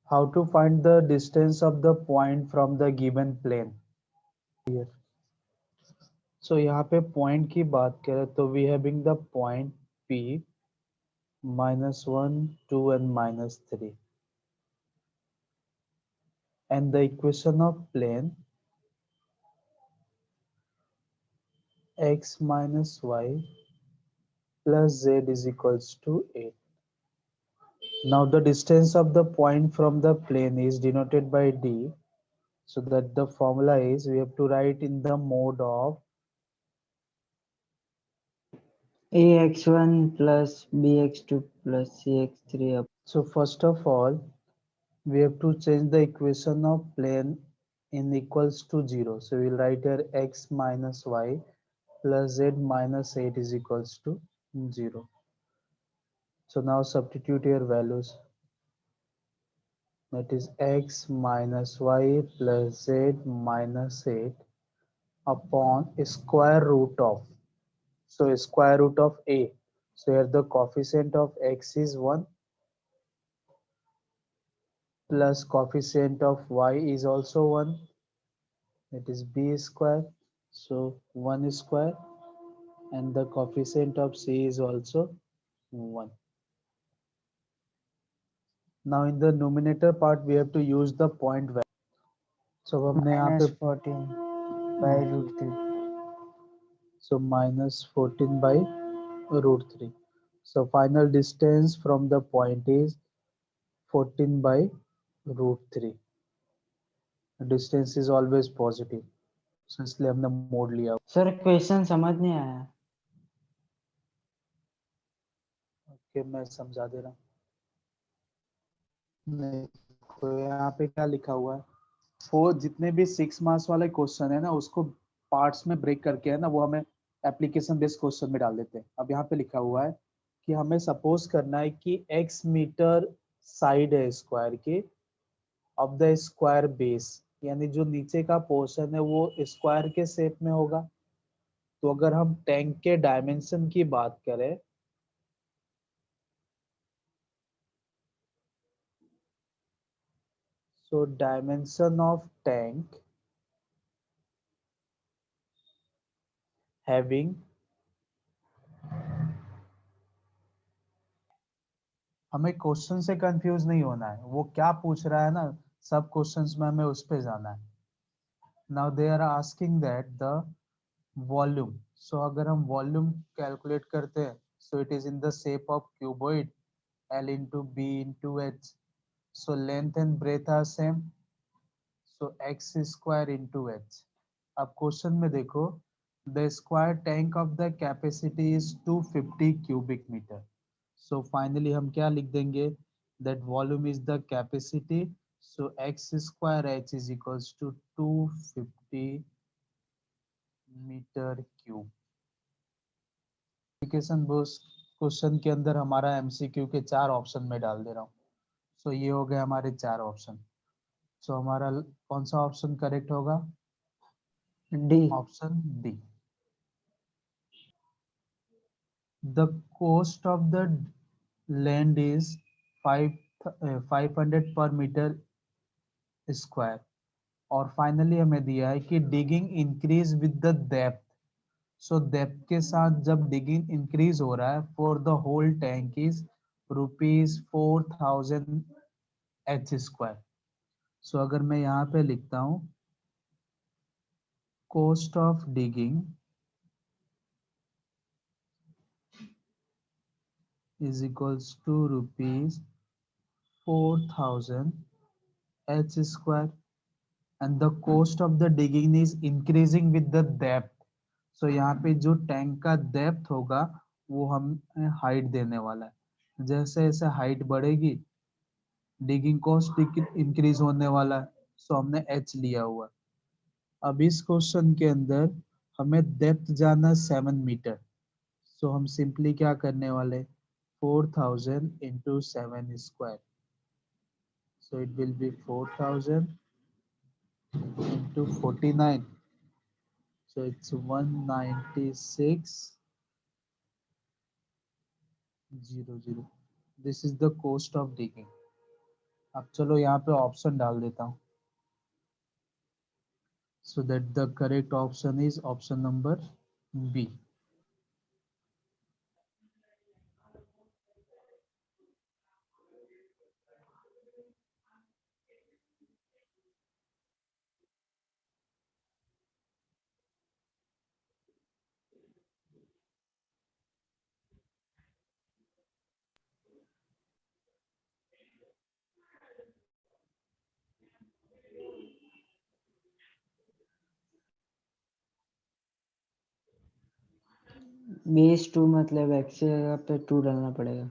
How to find the distance of the point from the given plane here. So यहाँ पे point की बात करें तो we having the point P -1, 2 and -3, and the equation of plane x minus y plus z is equals to 8. Now the distance of the point from the plane is denoted by d, so that the formula is we have to write in the mode of. ax1 plus bx2 plus cx3 So first of all, we have to change the equation of plane in equals to 0. So we'll write here x minus y plus z minus 8 is equals to 0. So now substitute your values. That is x minus y plus z minus 8 upon square root of. So square root of a. So here the coefficient of x is 1 plus coefficient of y is also 1. That is b square. So 1 square, and the coefficient of c is also 1. Now in the numerator part we have to use the point value. So हमने यहाँ पे -14 by root 3. so -14 by root 3. So final distance from the point is 14 by root 3. Distance is always positive. So इसलिए हमने मोड़ लिया. Sir question समझ नहीं आया. ओके मैं समझा दे रहा हूँ. देखो यहाँ पे क्या लिखा हुआ है, वो जितने भी 6 मार्क्स वाले क्वेश्चन है ना उसको पार्ट्स में ब्रेक करके है ना वो हमें एप्लीकेशन बेस्ड क्वेश्चन में डाल देते हैं. अब यहाँ पे लिखा हुआ है कि हमें सपोज करना है कि x मीटर साइड है स्क्वायर के ऑफ द स्क्वायर बेस, यानी जो नीचे का पोर्शन है वो स्क्वायर के शेप में होगा. तो अगर हम टैंक के डायमेंशन की बात करें so dimension of tank having, हमें क्वेश्चन से कंफ्यूज नहीं होना है, वो क्या पूछ रहा है ना सब क्वेश्चंस में हमें उस पे जाना है. Now they are asking that the volume. So अगर हम वॉल्यूम कैलकुलेट करते हैं so it is in the shape of cuboid L into B into H. So length and breadth are same. So x square into h. अब question में देखो the square tank of the capacity is 250 cubic meter. So finally हम क्या लिख देंगे that volume is the capacity. So x square h is equals to 250 meter cube. Application question के अंदर हमारा एमसीक्यू के 4 ऑप्शन में डाल दे रहा हूँ. सो ये हो गए हमारे 4 ऑप्शन. सो हमारा कौन सा ऑप्शन करेक्ट होगा? D. Option D. The cost of the land is 500 per meter square. और फाइनली हमें दिया है कि digging increase with the depth. So depth के साथ जब डिगिंग इंक्रीज हो रहा है for the whole tank is ₹4000 h square. So अगर मैं यहाँ पे लिखता हूँ cost of digging is equals to ₹4000 h square, and the cost of the digging is increasing with the depth. So यहाँ पे जो टैंक का डेप्थ होगा वो हम हाइट देने वाला है. जैसे जैसे हाइट बढ़ेगी डिगिंग कॉस्ट इंक्रीज होने वाला है. सो हमने h लिया हुआ. अब इस क्वेश्चन के अंदर हमें डेप्थ जाना 7 मीटर. सो हम सिंपली क्या करने वाले 4000 into 7 square. So it will be 4000 into 49. So it's 196,000. This is the cost of digging. अब चलो यहाँ पे ऑप्शन डाल देता हूँ. So that the correct option is option number B. BH2 मतलब x की जगह पे 2 डालना पड़ेगा.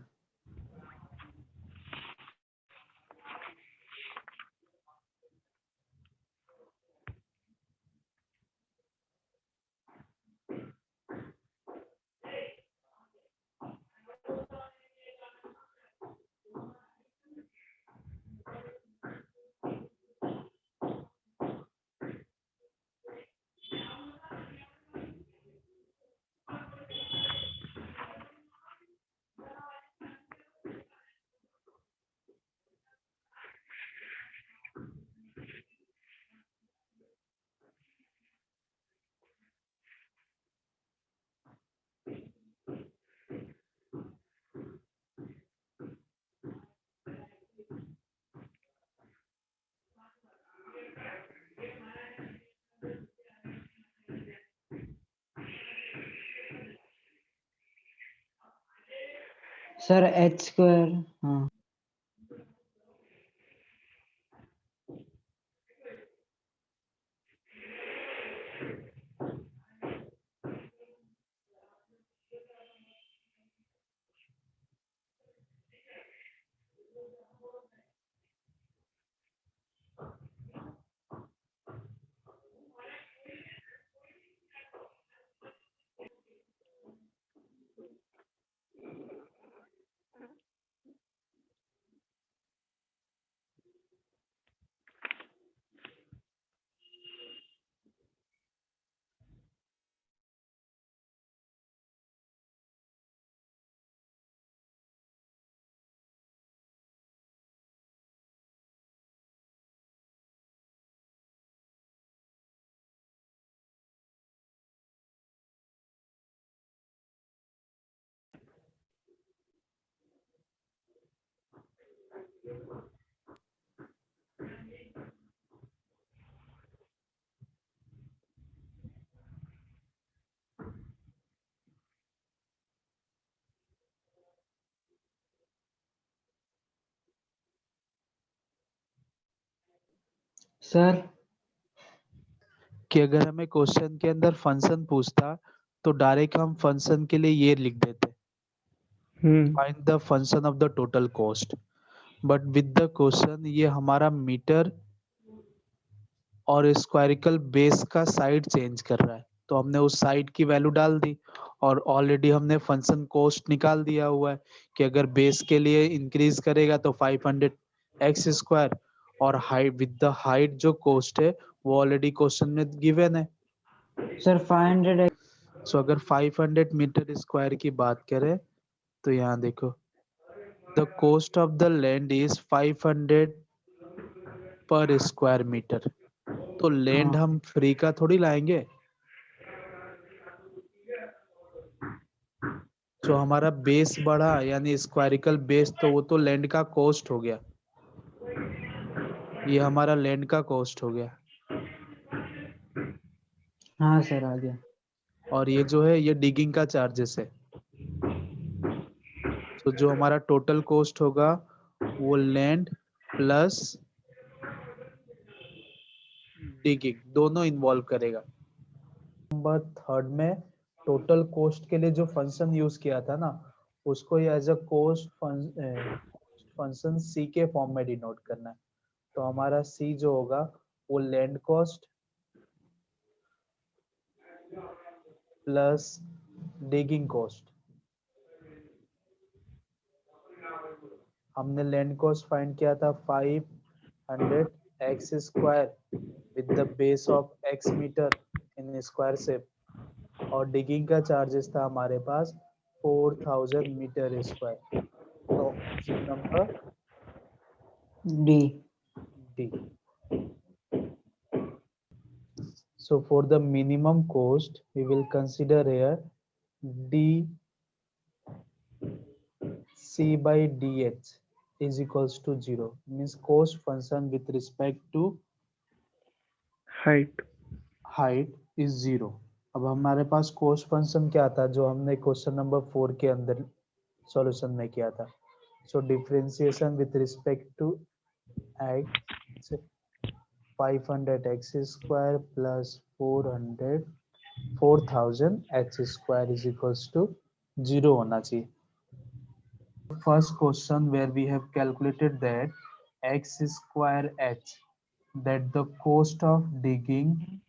Sir h square. हाँ. सर कि अगर हमें क्वेश्चन के अंदर फंक्शन पूछता तो डायरेक्ट हम फंक्शन के लिए ये लिख देते, find the function of the total cost. But with the question ये हमारा मीटर और स्क्वायरिकल बेस का साइड चेंज कर रहा है, तो हमने उस साइड की वैल्यू डाल दी और ऑलरेडी हमने फंक्शन कॉस्ट निकाल दिया हुआ है कि अगर बेस के लिए इंक्रीज करेगा तो 500 एक्स स्क्वायर, और हाइट विद द हाइट जो कॉस्ट है वो ऑलरेडी क्वेश्चन में गिवन है. सर 500 सो अगर 500 मीटर स्क्वायर की बात करें तो यहाँ देखो, the cost of the land is 500 पर स्क्वायर मीटर. तो लैंड हाँ. हम फ्री का थोड़ी लाएंगे. जो हमारा बेस बढ़ा यानी स्क्वायरिकल बेस, तो वो तो लैंड का कॉस्ट हो गया, ये हमारा लैंड का कॉस्ट हो गया. हाँ सर आ गया. और ये जो है ये डिगिंग का चार्जेस है. तो जो हमारा टोटल कॉस्ट होगा वो लैंड प्लस डिगिंग दोनों इन्वॉल्व करेगा. नंबर थर्ड में टोटल कॉस्ट के लिए जो फंक्शन यूज किया था ना, उसको ये एज अ कॉस्ट फंक्शन सी के फॉर्म में डिनोट करना है. तो हमारा सी जो होगा वो land cost plus digging cost. हमने लैंड कॉस्ट फाइंड किया था 500 x square with the base of x metre in square shape, और डिगिंग का चार्जेस था हमारे पास 4000 मीटर स्क्वायर. तो option number D. D. So for the minimum cost, we will consider here D C by dh is equals to 0. Means cost function with respect to height. height is 0. अब हमारे पास coast function क्या था जो हमने question number 4 के अंदर solution में किया था. So differentiation with respect to x 500 x square plus 4000 h square is equals to 0 होना चाहिए. First question where we have calculated that x square h, that the cost of digging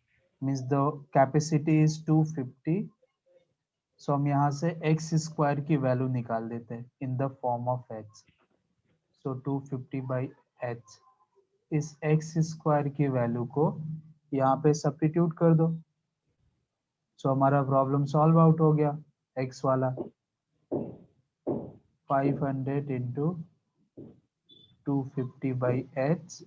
means the capacity is 250. So हम यहाँ से x square की value निकाल देते हैं in the form of h. So 250 by h, इस x square की value को यहाँ पे सब्स्टिट्यूट कर दो. So हमारा प्रॉब्लम सॉल्व आउट हो गया. x वाला 500 into 250 by h,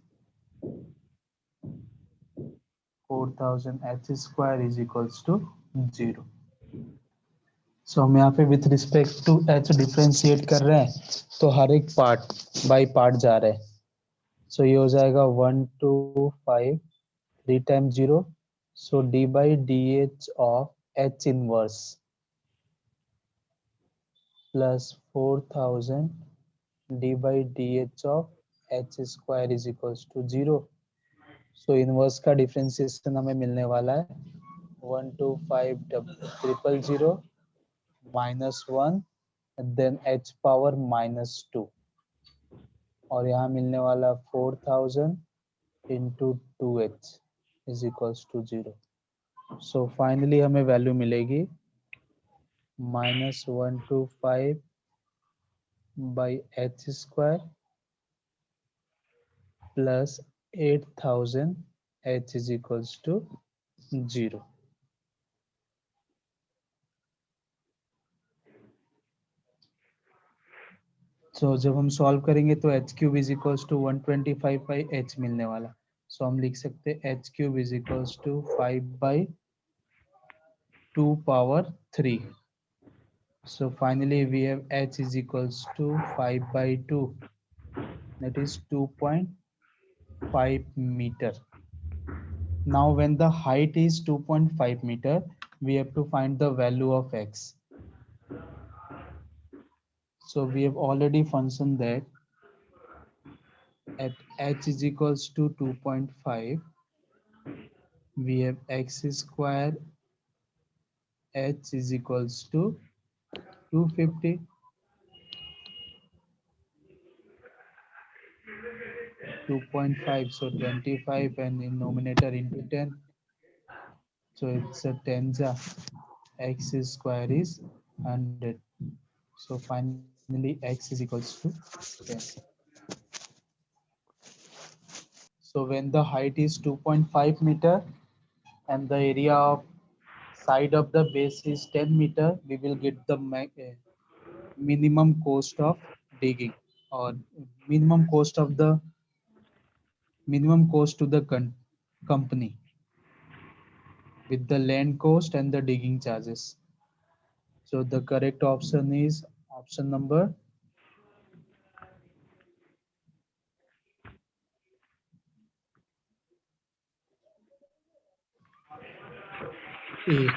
4000 h square is equals to 0. So हम यहाँ पे with respect to h differentiate कर रहे हैं तो हर एक पार्ट बाय पार्ट जा रहे हैं. सो ये हो जाएगा 1 2 5 3 times 0. So d by dh of h inverse plus 4000 d by dh of h square is equals to 0. So inverse का डिफरेंशिएशन हमें मिलने वाला है 1250000 minus 1 and then h power minus 2 और यहाँ मिलने वाला 4000 into 2h is equals to 0. So finally हमें वैल्यू मिलेगी -125 by h square plus 8000 h is equals to 0. So जब हम सॉल्व करेंगे तो h cube is equals to 125 by h मिलने वाला. सो हम लिख सकते हैं h cube is equals to 5 by 2 power 3. So finally we have h is equals to 5 by 2, that is 2.5 meter. Now when the height is 2.5 meter, we have to find the value of x. So we have already functioned that at h is equals to 2.5, we have x square h is equals to 250. 2.5, so 25 and in numerator into 10. So it's a 10 x square is 100. So finally x is equals to 10. So when the height is 2.5 meter and the area of side of the base is 10 meter, we will get the minimum cost of digging or minimum cost of the minimum cost to the company with the land cost and the digging charges. So the correct option is option number A.